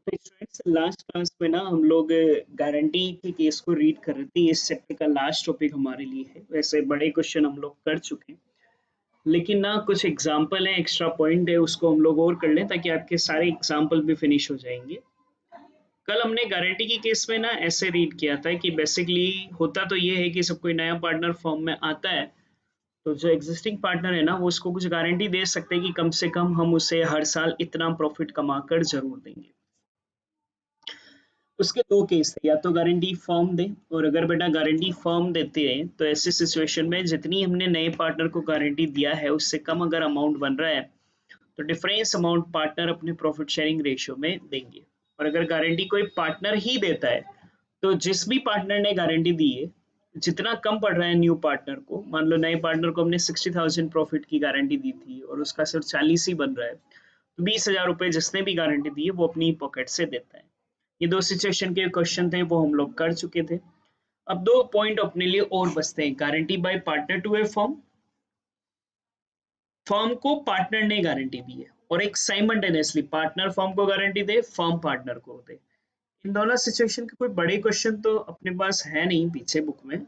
तो students last class में ना हम लोग गारंटी के केस को रीड कर रहे थे। इस चैप्टर का लास्ट टॉपिक हमारे लिए है। वैसे बड़े क्वेश्चन हम लोग कर चुके हैं, लेकिन ना कुछ एग्जाम्पल है, एक्स्ट्रा पॉइंट है, उसको हम लोग और कर लें ताकि आपके सारे एग्जाम्पल भी फिनिश हो जाएंगे। कल हमने गारंटी के केस में ना ऐसे रीड किया था कि बेसिकली होता तो ये है कि सब कोई नया पार्टनर फॉर्म में आता है, तो जो एग्जिस्टिंग पार्टनर है ना वो उसको कुछ गारंटी दे सकते हैं कि कम से कम हम उसे हर साल इतना प्रॉफिट कमा कर जरूर देंगे। उसके दो केस थे, या तो गारंटी फॉर्म दे, और अगर बेटा गारंटी फॉर्म देते हैं तो ऐसी सिचुएशन में जितनी हमने नए पार्टनर को गारंटी दिया है उससे कम अगर अमाउंट बन रहा है तो डिफरेंस अमाउंट पार्टनर अपने प्रॉफिट शेयरिंग रेशियो में देंगे। और अगर गारंटी कोई पार्टनर ही देता है तो जिस भी पार्टनर ने गारंटी दी है, जितना कम पड़ रहा है न्यू पार्टनर को, मान लो नए पार्टनर को हमने 60,000 प्रॉफिट की गारंटी दी थी और उसका सिर्फ 40 ही बन रहा है, तो 20,000 रुपए जिसने भी गारंटी दी है वो अपनी पॉकेट से देता है। ये दो सिचुएशन के क्वेश्चन थे, वो हम लोग कर चुके थे। अब दो पॉइंट अपने लिए और बचते हैं। Guarantee by partner to a firm, firm को पार्टनर ने गारंटी दी है, और एक साइमल्टेनियसली पार्टनर फर्म को गारंटी दे, फर्म पार्टनर को दे। इन दोनों सिचुएशन के कोई बड़े क्वेश्चन तो अपने पास है नहीं पीछे बुक में,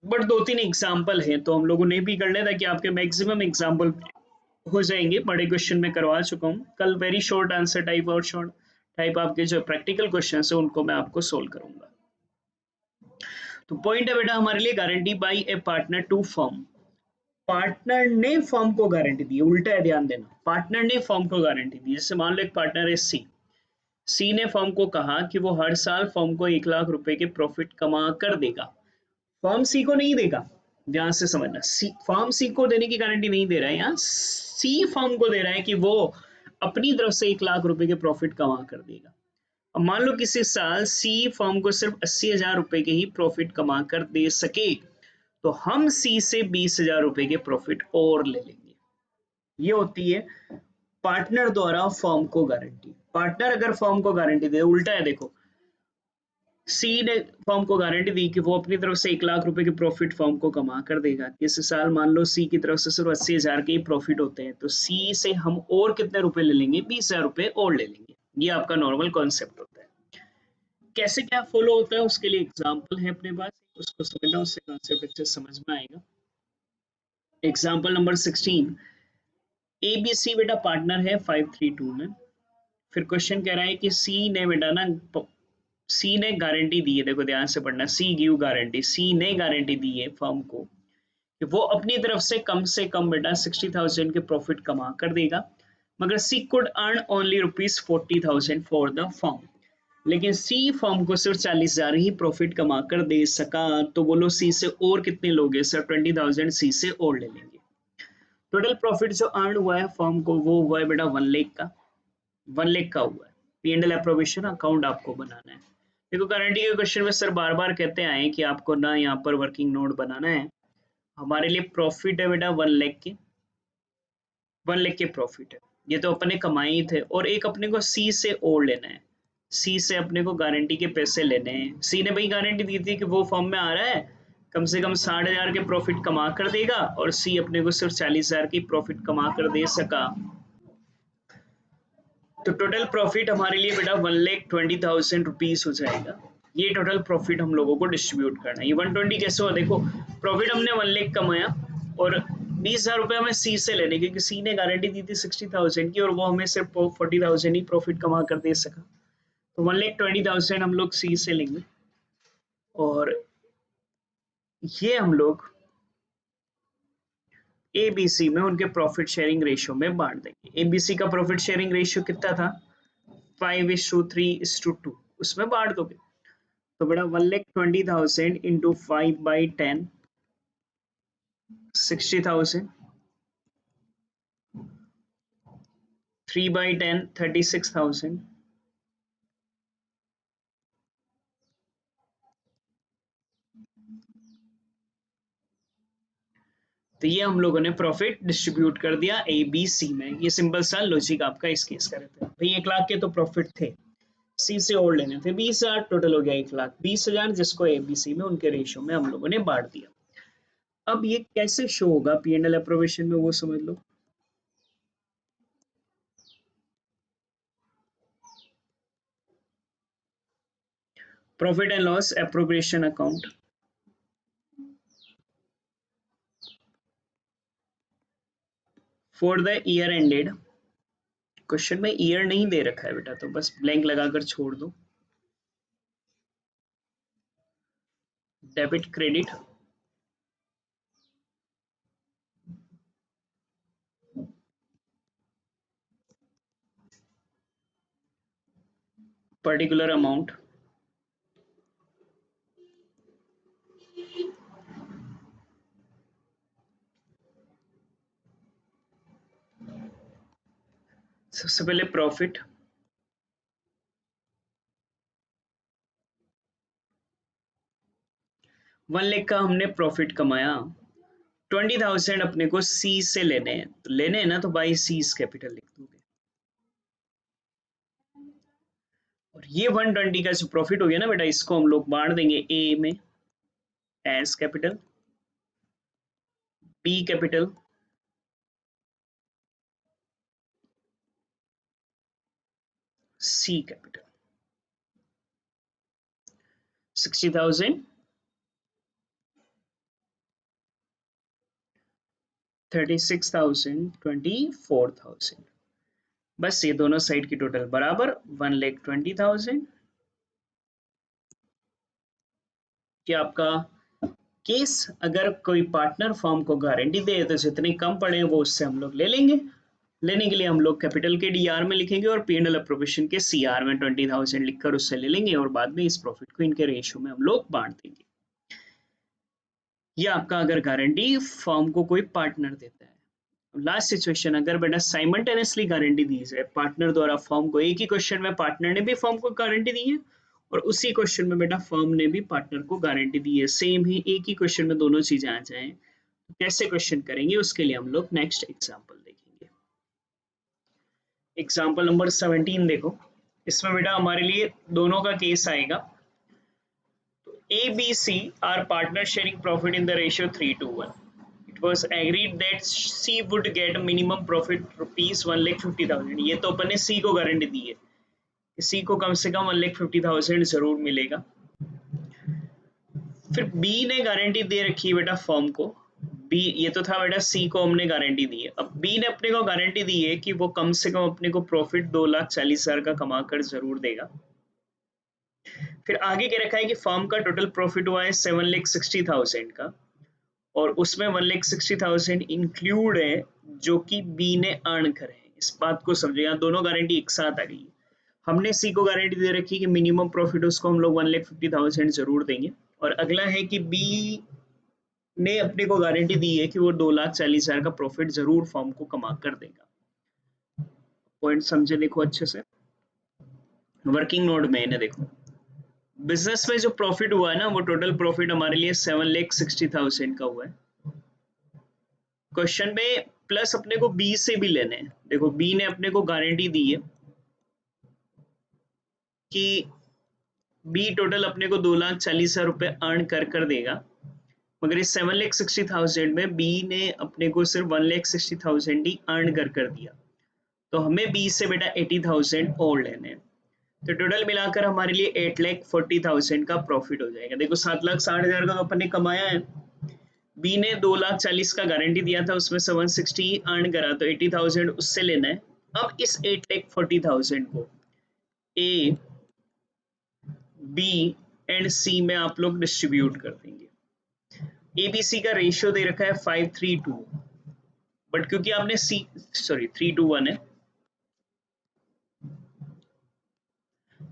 बट दो तीन एग्जाम्पल है तो हम लोगों ने भी कर लिया ताकि आपके मैक्सिमम एग्जाम्पल हो जाएंगे। बड़े क्वेश्चन में करवा चुका हूँ। कल वेरी शॉर्ट आंसर टाइप और शॉर्ट टाइप आपके जो प्रैक्टिकल क्वेश्चन है उनको मैं आपको सोल्व करूंगा। तो पॉइंट है बेटा हमारे लिए guarantee by a partner to firm. Partner ने फर्म को गारंटी दी, उल्टा है, ध्यान देना। पार्टनर ने फर्म को गारंटी दी। जैसे मान लो एक पार्टनर है सी, सी ने फर्म को कहा कि वो हर साल फर्म को 1 लाख रुपए के प्रॉफिट कमा कर देगा। फर्म सी को नहीं देगा, ध्यान से समझना। सी फर्म सी को देने की गारंटी नहीं दे रहा है, यहाँ सी फर्म को दे रहा है कि वो अपनी तरफ से 1 लाख रुपए के प्रॉफिट कमा कर देगा। अब मान लो किसी साल सी फर्म को सिर्फ 80,000 रुपए के ही प्रॉफिट कमा कर दे सके, तो हम सी से 20,000 रुपए के प्रॉफिट और ले लेंगे। ये होती है पार्टनर द्वारा फर्म को गारंटी। पार्टनर अगर फर्म को गारंटी दे, उल्टा है देखो, सी ने फर्म को गारंटी दी कि वो अपनी तरफ से 1 लाख रुपए के प्रॉफिट फर्म को कमा कर देगा। इस साल मान लो सी की तरफ से सिर्फ 80,000 के ही प्रॉफिट होते हैं, तो सी से हम और कितने रुपए ले लेंगे, 20,000 रुपए और ले लेंगे। ये आपका नॉर्मल कॉन्सेप्ट होता है। कैसे क्या फॉलो होता है उसके लिए एग्जाम्पल है अपने पास, उसको समझना, उससे कॉन्सेप्ट अच्छे समझ में आएगा। Example number 16, A B C बेटा पार्टनर है 532 में। फिर क्वेश्चन कह रहा है कि सी ने बेटा ना, सी ने गारंटी दी है, देखो ध्यान से पढ़ना, सी गिव गारंटी, सी ने गारंटी दी है फर्म को कि वो अपनी तरफ से कम बेटा 60,000 के प्रॉफिट कमा कर देगा, मगर C could earn only ₹40,000 for the firm. लेकिन सी फर्म को सिर्फ 40,000 ही प्रॉफिट कमा कर दे सका, तो बोलो सी से और कितने लोगे सर, 20,000 सी से और ले लेंगे। टोटल प्रॉफिट जो अर्न हुआ है फर्म को वो हुआ है बेटा 1 लाख का, 1 लाख का हुआ है। P&L अप्रोवेशन अकाउंट आपको बनाना है। देखो गारंटी के क्वेश्चन में सर बार बार कहते आए कि आपको ना यहाँ पर वर्किंग नोट बनाना है। हमारे लिए प्रॉफिट है बेटा 1 लाख के, 1 लाख के प्रॉफिट है, ये तो अपने कमाए ही थे। और एक अपने को सी से और लेना है, सी से अपने को गारंटी के पैसे लेने हैं। सी ने भाई गारंटी दी थी कि वो फॉर्म में आ रहा है, कम से कम 60,000 के प्रॉफिट कमा कर देगा, और सी अपने को सिर्फ 40,000 की प्रॉफिट कमा कर दे सका। तो टोटल प्रॉफिट हमारे लिए बेटा 1,20,000 रुपीज हो जाएगा। ये टोटल प्रॉफिट हम लोगों को डिस्ट्रीब्यूट करना है। ये 120 कैसे हुआ, देखो प्रॉफिट हमने 1 लाख कमाया और 20,000 रुपए हमें सी से लेने, क्योंकि सी ने गारंटी दी थी 60,000 की और वो हमें सिर्फ 40,000 ही प्रॉफिट कमा कर दे सका। तो 1,20,000 हम लोग सी से लेंगे, और ये हम लोग एबीसी में उनके प्रॉफिट शेयरिंग रेशियो में बांट देंगे। एबीसी का प्रॉफिट शेयरिंग रेशियो कितना था, 5:3:2, उसमें बांट दोगे। तो बेटा 1,20,000 इंटू 5/10, 60,000, 3/10, 36,000, तो ये हम लोगों ने प्रॉफिट डिस्ट्रीब्यूट कर दिया ए बी सी में। ये सिंपल सा लॉजिक आपका इस केस का रहता है। भाई 1 लाख के तो प्रॉफिट थे, सी से और लेने थे, 20,000 टोटल हो गया 1,20,000, जिसको एबीसी में उनके रेशियो में हम लोगों ने बांट दिया। अब ये कैसे शो होगा P&L अप्रोवेशन में, वो समझ लो। Profit and loss appropriation account, for the year ended, question में ईयर नहीं दे रखा है बेटा तो बस ब्लैंक लगाकर छोड़ दो। डेबिट क्रेडिट, पर्टिकुलर अमाउंट, सबसे पहले प्रॉफिट, वन लाख का हमने प्रॉफिट कमाया, 20,000 अपने को सी से लेने हैं, तो लेने हैं ना तो बाई सीज कैपिटल लिख दोगे। और ये 120 का जो प्रॉफिट हो गया ना बेटा, इसको हम लोग बांट देंगे ए में एस कैपिटल, बी कैपिटल, सी कैपिटल। 60,000, 36,000, 24,000, बस ये दोनों साइड की टोटल बराबर 1,20,000। क्या आपका केस, अगर कोई पार्टनर फर्म को गारंटी दे तो जितने कम पड़े वो उससे हम लोग ले लेंगे। लेने के लिए हम लोग कैपिटल के डीआर में लिखेंगे और पी&एल अप्रोप्रिएशन के सीआर में 20,000 लिखकर उससे ले लेंगे और बाद में इस प्रॉफिट को इनके रेशियो में हम लोग बांट देंगे। ये आपका अगर गारंटी फर्म को कोई पार्टनर देता है। लास्ट सिचुएशन, अगर बेटा साइमल्टेनियसली गारंटी दी जाए पार्टनर द्वारा फर्म को, एक ही क्वेश्चन में पार्टनर ने भी फर्म को गारंटी दी है और उसी क्वेश्चन में बेटा फर्म ने भी पार्टनर को गारंटी दी है, सेम ही एक ही क्वेश्चन में दोनों चीजें आ जाएं, तो कैसे क्वेश्चन करेंगे उसके लिए हम लोग नेक्स्ट एग्जांपल देखेंगे। एग्जांपल नंबर 17 देखो, इसमें बेटा हमारे लिए दोनों का केस आएगा। A, B, C are partners sharing profit in the ratio 3:1. It was agreed that C would get minimum profit rupees 1,50,000. ये तो अपन ने C को गारंटी दी है कि C को कम से कम 1,50,000 जरूर मिलेगा। फिर B ने गारंटी दे रखी है बेटा फर्म को, B ये तो था बेटा, C को हमने गारंटी दी है। अब B ने अपने को गारंटी दी है कि वो कम से कम अपने को प्रॉफिट 2,40,000 का कमा कर जरूर देगा। फिर आगे क्या रखा है कि फर्म का टोटल प्रॉफिट हुआ है 7,60,000 का और उसमें 1,60,000 इंक्लूड है जो कि बी ने अर्न करे हैं। इस बात को समझो, यहाँ दोनों गारंटी एक साथ आ गई है। हमने सी को गारंटी दे रखी कि मिनिमम प्रॉफिट उसको हम लोग 1,50,000 जरूर देंगे और अगला है कि बी ने अपने को गारंटी दी है कि वो 2,40,000 का प्रॉफिट जरूर फर्म को कमा कर देगा। पॉइंट समझे देखो अच्छे से, वर्किंग नोट में इन्हें देखो, बिजनेस में जो प्रॉफिट हुआ है ना वो टोटल प्रॉफिट हमारे लिए 7,60,000 का हुआ है। क्वेश्चन में प्लस अपने को बी से भी लेने हैं। देखो बी ने अपने को गारंटी दी है कि बी टोटल अपने को 2,40,000 रुपए अर्न कर देगा, मगर इस 7,60,000 में बी ने अपने को सिर्फ 1,60,000 ही अर्न कर दिया, तो हमें बी से बेटा 80,000 और लेने हैं। तो टोटल मिलाकर हमारे लिए 8,40,000 का प्रॉफिट हो जाएगा। देखो 7,60,000 का तो अपन ने कमाया है, बी ने 2,40,000 का गारंटी दिया था, उसमें से 160 अर्न करा, तो 80,000 उससे लेना है। अब इस 8,40,000 को ए, बी एंड सी में आप लोग डिस्ट्रीब्यूट कर देंगे। एबीसी का रेशियो दे रखा है 5:3:2, बट क्योंकि आपने सी, सॉरी 3:1 है,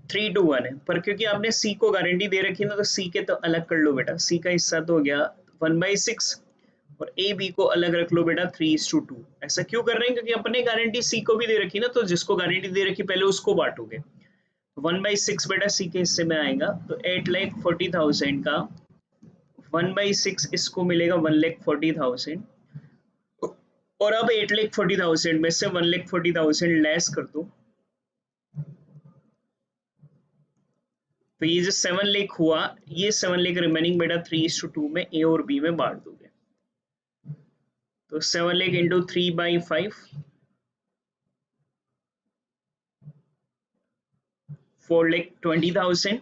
3:1 है, पर क्योंकि आपने सी को गारंटी दे रखी है ना, तो सी के तो अलग कर लो बेटा। सी का हिस्सा तो हो गया 1/6 और ए बी को अलग रख लो बेटा 3:2। ऐसा क्यों कर रहे हैं? क्योंकि अपने गारंटी सी को भी दे रखी ना, तो जिसको गारंटी दे रखी पहले उसको बांटोगे। 1/6 बेटा सी के हिस्से में आएगा, तो 8,40,000 का 1/6 इसको मिलेगा 1,40,000 और अब 8,40,000 में से 1,40,000 लेस कर दो, तो ये जो 7 लाख हुआ, ये 7 लाख रिमेनिंग बेटा 3:2 में ए और बी में बांट दोगे, तो 7 लाख इंटू 3/5, 4,20,000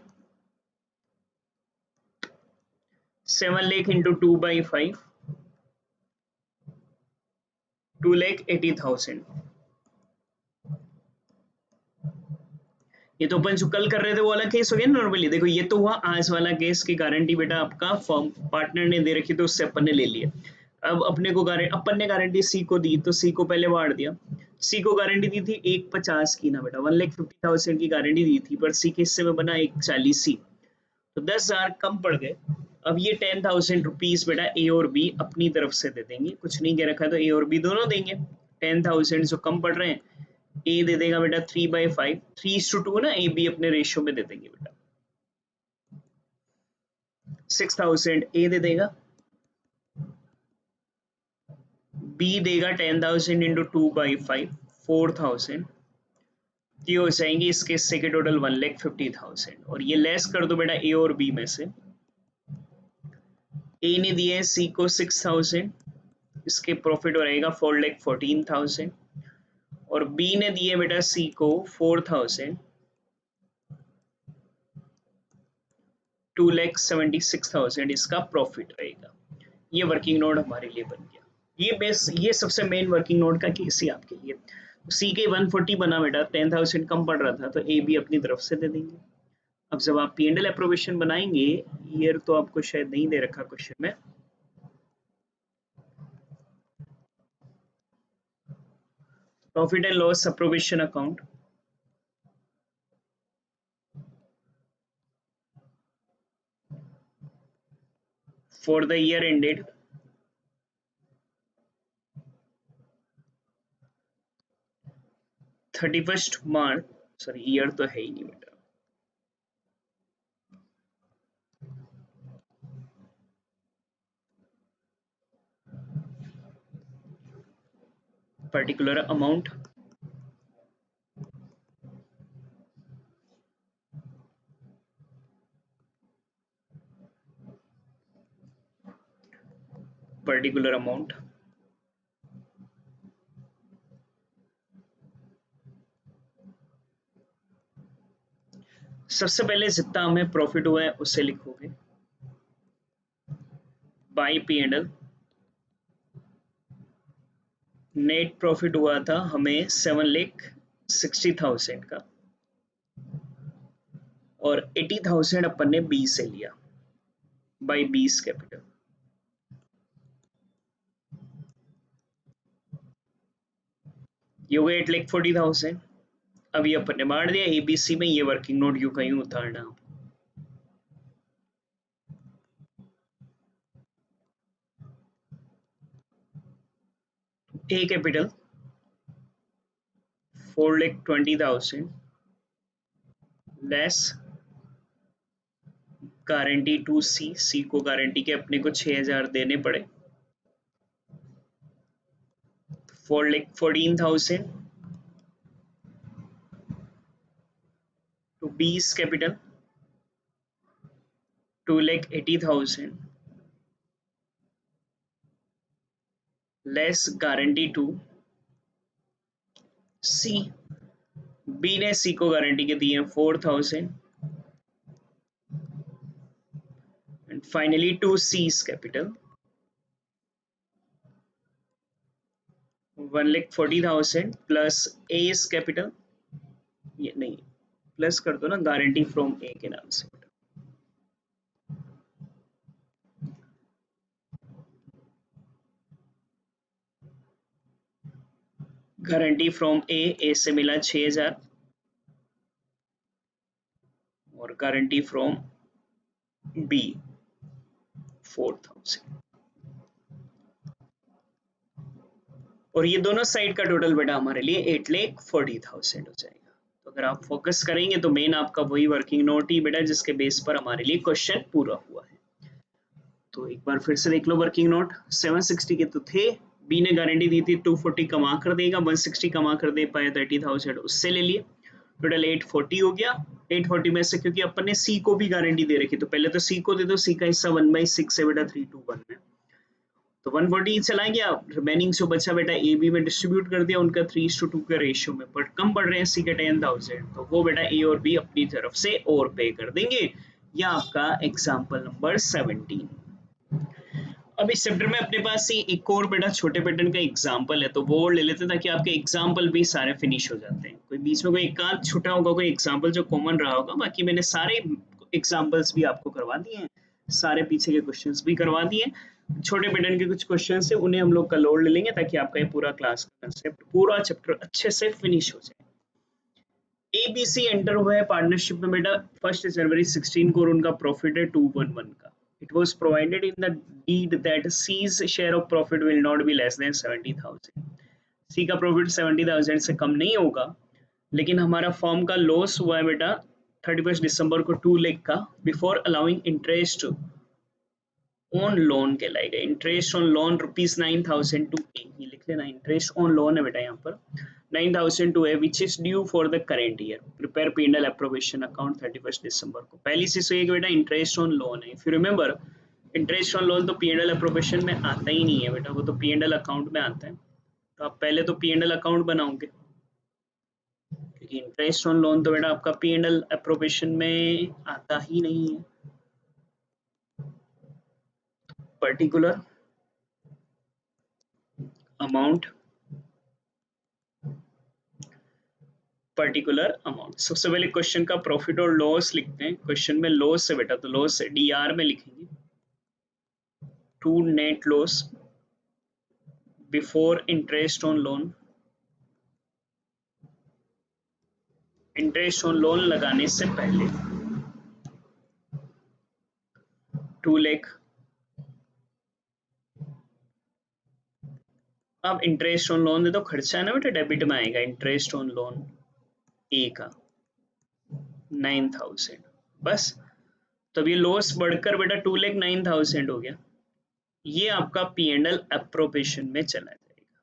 7 लाख इंटू 2/5, 2,80,000। ये तो अपन जो कल कर रहे थे वो वाला केस हो गया नॉर्मली। देखो ये तो हुआ आज वाला केस की गारंटी बेटा आपका फर्म पार्टनर ने दे रखी, तो उससे अपन ने ले लिया। अब अपने को अपन ने गारंटी सी को दी, तो सी को पहले बांट दिया। सी को गारंटी दी थी 1,50 की ना बेटा, 1,50,000 की गारंटी दी थी, पर सी के हिस्से में बना 1,40 सी, तो 10,000 कम पड़ गए। अब ये 10,000 रुपीज बेटा ए और बी अपनी तरफ से दे देंगे, कुछ नहीं कह रखा, तो ए और बी दोनों देंगे। 10,000 जो कम पड़ रहे हैं, ए दे देगा बेटा 3/5, 3:2 ना, ए बी अपने रेशियो में दे देंगे बेटा। 6,000 ए दे देगा, बी देगा 10,000 इंटू 2/5, 4,000। ये हो जाएंगे इसके हिस्से के टोटल 1,50,000, और ये लेस कर दो बेटा ए और बी में से। ए ने दिया है सी को 6,000, इसके प्रॉफिट हो रहेगा 4,14,000, और बी ने दिए बेटा सी को 4,000, 2,76,000 इसका प्रॉफिट रहेगा। ये वर्किंग नोट हमारे लिए बन गया। ये सबसे मेन वर्किंग नोट का केस ही आपके लिए। सी के 140 बना बेटा, 10,000 कम पड़ रहा था, तो ए बी अपनी तरफ से दे देंगे। अब जब आप P&L अप्रोवेशन बनाएंगे, ईयर तो आपको शायद नहीं दे रखा क्वेश्चन में, profit and loss appropriation account, for the year ended 31st March, sorry year तो है ही नहीं बेटा, पर्टिकुलर अमाउंट, पर्टिकुलर अमाउंट, सबसे पहले जितना हमें प्रॉफिट हुआ है उसे लिखोगे बाय P&L। नेट प्रॉफिट हुआ था हमें 7,60,000 का, और 80,000 अपन ने बी से लिया बाय बीस कैपिटल। ये हो गया 8,40,000। अब ये अपन ने बांट दिया एबीसी में, ये वर्किंग नोट यूं कहीं उतारना। ए कैपिटल 4,20,000 लेस गारंटी टू सी, सी को गारंटी के अपने को 6,000 देने पड़े, 4,14,000 टू बीस capital 2,80,000 less guarantee to C, B ने सी को गारंटी के दिए 4,000, and finally to C's capital 1,40,000 plus A's capital, ये नहीं प्लस कर दो ना, गारंटी फ्रॉम ए के नाम से, गारंटी फ्रॉम ए से मिला 6,000, और गारंटी फ्रॉम बी 4,000, और ये दोनों साइड का टोटल बेटा हमारे लिए 8,40,000 हो जाएगा। तो अगर आप फोकस करेंगे तो मेन आपका वही वर्किंग नोट ही बेटा जिसके बेस पर हमारे लिए क्वेश्चन पूरा हुआ है। तो एक बार फिर से देख लो वर्किंग नोट। 760 के तो थे, बी ने गारंटी दी थी 240 कमा कर देगा, 160 कमा कर दे पाया 30,000 उससे ले लिए, टोटल 840 हो गया। 840 में से क्योंकि अपन ने सी को भी गारंटी दे रखी, तो पहले तो सी को दे दो, सी का हिस्सा 1/6 है बेटा 321 में, तो 140 चला गया, रिमेनिंग जो बचा बेटा ए बी में डिस्ट्रीब्यूट कर दिया उनका 3:2 के रेशियो में, पर कम पड़ रहे हैं सी के 10,000, तो वो बेटा ए और बी अपनी तरफ से और पे कर देंगे। या आपका एग्जाम्पल नंबर 17। अब इस चैप्टर में अपने पास ही एक और बेटा छोटे पैटर्न का एग्जाम्पल है, तो वो ले लेते हैं ताकि आपके एग्जाम्पल भी सारे फिनिश हो जाते हैं। कोई बीच में कोई एक आध छूटा होगा, कोई एग्जाम्पल जो कॉमन रहा होगा, बाकी मैंने सारे एग्जाम्पल्स भी आपको करवा दिए हैं, सारे पीछे के क्वेश्चंस भी करवा दिए। छोटे पैटर्न के कुछ क्वेश्चन है उन्हें हम लोग कल और ले लेंगे ताकि आपका ये पूरा क्लास का कंसेप्ट पूरा चैप्टर अच्छे से फिनिश हो जाए। एबीसी एंटर हुआ है पार्टनरशिप में बेटा 1 जनवरी 16 को और उनका प्रॉफिट है 211 का। It was provided in the deed that C's share of profit will not be less than 70,000। C का प्रॉफिट 70,000 से कम नहीं होगा, लेकिन हमारा फॉर्म का लॉस हुआ है बेटा 31 दिसंबर को 2 लाख का, before allowing interest on loan कहलाएगा। इंटरेस्ट ऑन लोन ₹9,000 टू ए, ये लिख लेना, इंटरेस्ट ऑन लोन है बेटा यहाँ पर 9,000 to A which is due for the current year. Prepare P&L appropriation account 31 दिसंबर को। पहली चीज तो ये बेटा इंटरेस्ट ऑन लोन है। If you remember, interest on loan तो P&L अप्रोवेशन में आता ही नहीं है बेटा, वो तो P&L अकाउंट में आता है। तो आप पहले तो P&L अकाउंट बनाओगे, क्योंकि इंटरेस्ट ऑन लोन तो बेटा आपका P&L अप्रोवेशन में आता ही नहीं है। Particular amount, particular amount. सबसे पहले क्वेश्चन का प्रॉफिट और लॉस लिखते हैं। क्वेश्चन में लॉस है बेटा, तो लॉस है DR में लिखेंगे, to net loss before interest on loan. Interest on loan लगाने से पहले 2 लाख। अब इंटरेस्ट ऑन लोन दे तो खर्चा है ना बेटा, डेबिट में आएगा। इंटरेस्ट ऑन लोन ए का 9,000, बस। तब ये लॉस बढ़कर बेटा 2,09,000 हो गया। ये आपका P&L अप्रोप्रिएशन में चला जाएगा।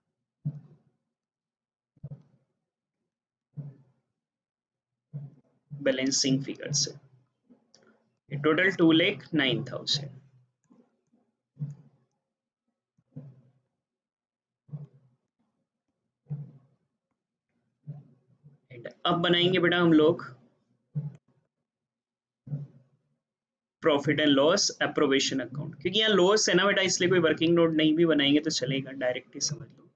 बैलेंसिंग फिगर से टोटल 2,09,000। अब बनाएंगे बेटा हम लोग profit and loss appropriation account. क्योंकि यहाँ लॉस है ना बेटा, इसलिए कोई वर्किंग नोट नहीं भी बनाएंगे तो चलेगा, डायरेक्ट ही समझ लो।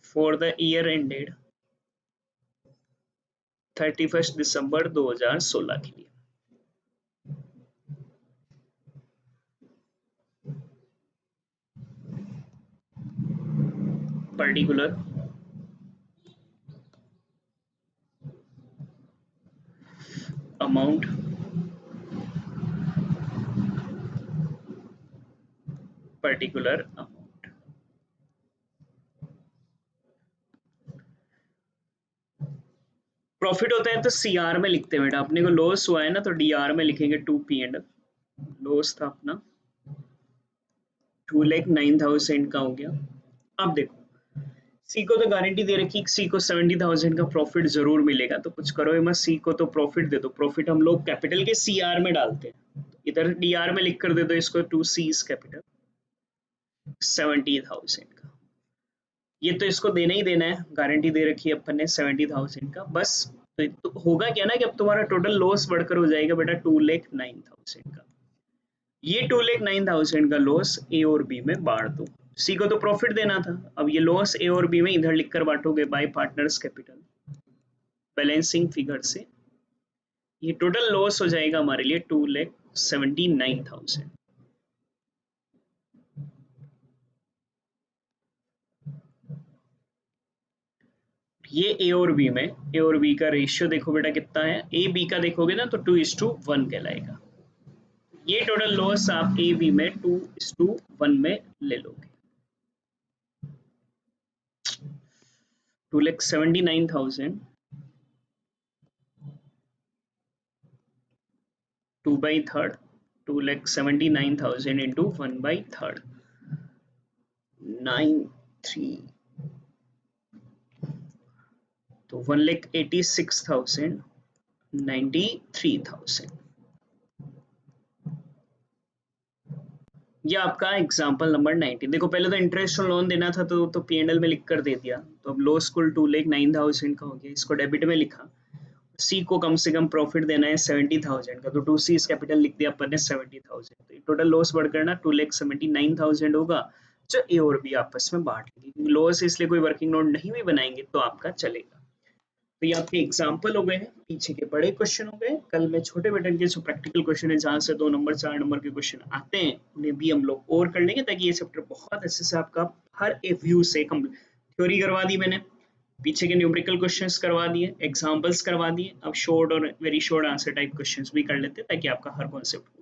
फॉर द ईयर एंडेड 31 दिसंबर 2016 के लिए। Particular amount, particular amount. Profit होता है तो CR में लिखते हैं बेटा। अपने को लॉस हुआ है ना, तो DR में लिखेंगे 2 P&L। लॉस था अपना 2,09,000 का हो गया। अब देखो, सी को तो गारंटी दे रखी, सी को 70,000 का प्रॉफिट जरूर मिलेगा, तो कुछ करो मत, सी को तो प्रॉफिट दे दो। प्रॉफिट हम लोग कैपिटल के CR में डालते हैं, इधर DR में लिख कर दे दो इसको, 2 C's कैपिटल 70,000 का। ये तो इसको देना ही देना है, गारंटी दे रखी है अपन ने 70,000 का, बस। तो होगा क्या ना कि अब तुम्हारा टोटल लॉस बढ़कर हो जाएगा बेटा 2,09,000 का। ये 2,09,000 का लॉस ए और बी में बांट दो। सी को तो प्रॉफिट देना था, अब ये लॉस ए और बी में इधर लिखकर बांटोगे by partners capital, balancing figure से। ये टोटल लॉस हो जाएगा हमारे लिए 2,79,000। ये ए और बी का रेशियो देखो बेटा कितना है, ए बी का देखोगे ना तो 2:1 कहलाएगा। ये टोटल लॉस आप ए बी में 2:1 में ले लोगे। 2,79,000 2/3, 2,79,000 into 1/3, 9,3, तो 1,86,000, 93,000। ये आपका एग्जाम्पल नंबर 19। देखो पहले तो इंटरेस्ट और लोन देना था, तो P&L में लिख कर दे दिया, तो अब लॉस कुल 2,09,000 का हो गया, इसको डेबिट में लिखा। सी को कम से कम प्रॉफिट देना है 70,000 का, तो टू सी कैपिटल लिख दिया अपन ने 70,000, तो टोटल लॉस बढ़कर ना 2,79,000 होगा, जो ए और बी आपस में बांट लेंगे। लॉस इसलिए कोई वर्किंग नोट नहीं भी बनाएंगे तो आपका चलेगा। तो ये आपके एग्जाम्पल हो गए हैं, पीछे के बड़े क्वेश्चन हो गए। कल मैं छोटे बटन के जो प्रैक्टिकल क्वेश्चन है जहां से 2 नंबर 4 नंबर के क्वेश्चन आते हैं उन्हें भी हम लोग और कर लेंगे, ताकि ये चैप्टर बहुत अच्छे से आपका हर एक व्यू से थ्योरी करवा दी मैंने, पीछे के न्यूमेरिकल क्वेश्चंस करवा दिए, एग्जांपल्स करवा दिए, अब शॉर्ट और very short answer type questions भी कर लेते हैं ताकि आपका हर कॉन्सेप्ट